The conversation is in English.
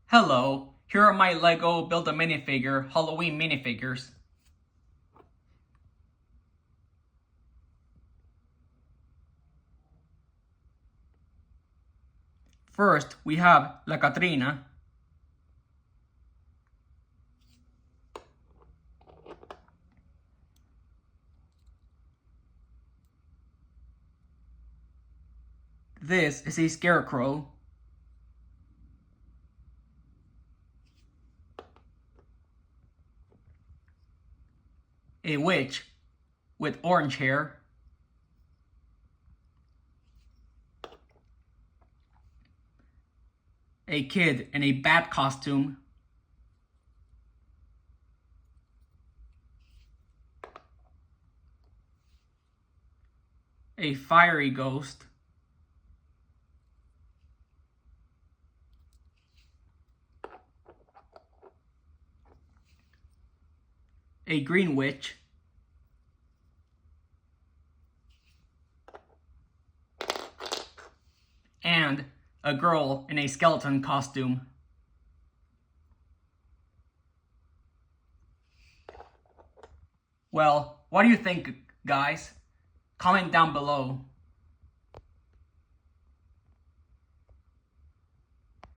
Hello, here are my LEGO Build-A-Minifigure Halloween minifigures. First, we have La Catrina. This is a scarecrow. A witch with orange hair. A kid in a bat costume. A fiery ghost. A green witch. And a girl in a skeleton costume. Well, what do you think, guys? Comment down below.